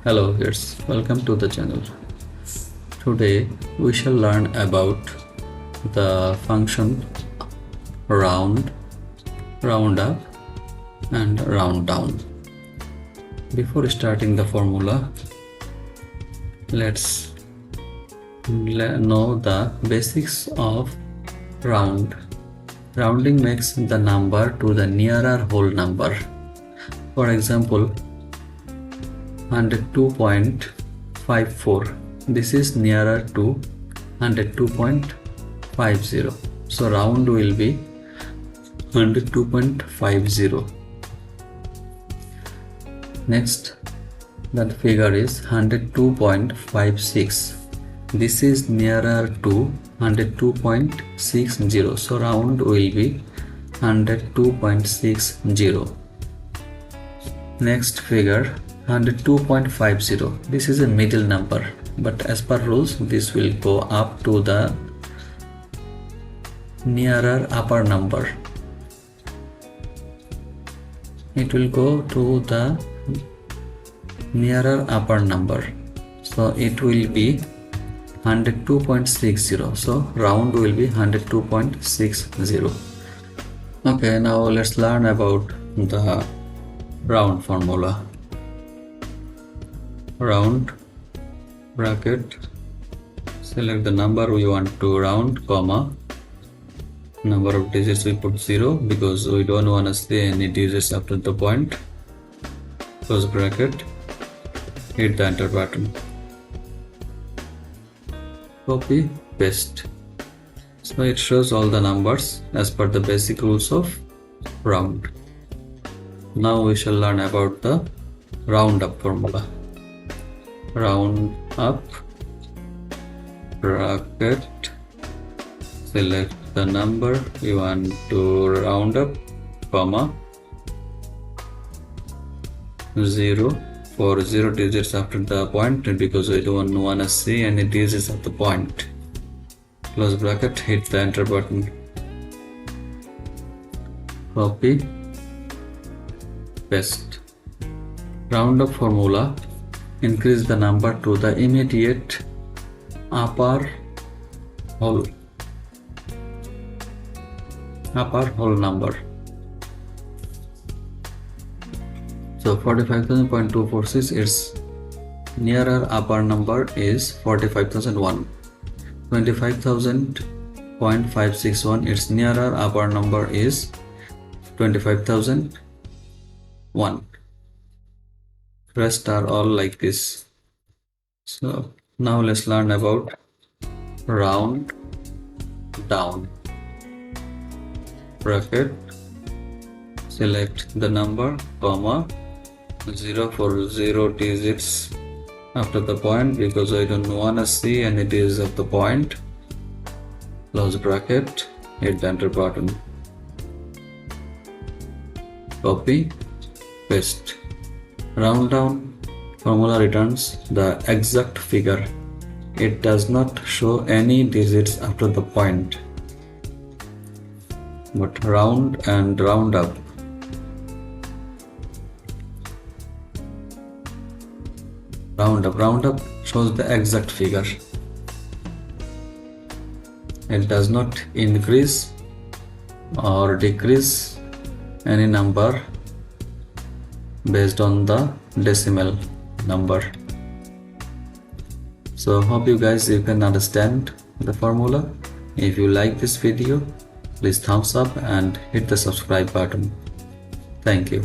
Hello kids, welcome to the channel. Today we shall learn about the function round, round up and round down. Before starting the formula, let's know the basics of round. Rounding makes the number to the nearer whole number. For example, 102.54. This is nearer to 102.50. So round will be 102.50. Next, that figure is 102.56. This is nearer to 102.60. So round will be 102.60. Next figure 102.50. This is a middle number, but as per rules this will go up to the nearer upper number. It will go to the nearer upper number, so it will be 102.60. so round will be 102.60. Okay, now let's learn about the round formula. Round, bracket, select the number we want to round, comma, number of digits we put 0 because we don't want to see any digits after the point, close bracket, hit the enter button, copy, paste. So it shows all the numbers as per the basic rules of round. Now we shall learn about the round up formula. Round up, bracket, select the number you want to round up, comma, 0 for 0 digits after the point because we don't want to see any digits at the point, close bracket, hit the enter button, copy, paste. Round up formula: increase the number to the immediate upper whole number. So 45,000.246, its nearer upper number is 45,001. 25,000.561, its nearer upper number is 25,001. Rest are all like this. So now let's learn about round down. Bracket, select the number, comma, 0 for 0 digits after the point because I don't want to see any digits at the point, close bracket, hit the enter button, copy, paste. Round down formula returns the exact figure. It does not show any digits after the point. But round and round up, round up shows the exact figure. It does not increase or decrease any number based on the decimal number. So hope you can understand the formula. If you like this video, please thumbs up and hit the subscribe button. Thank you.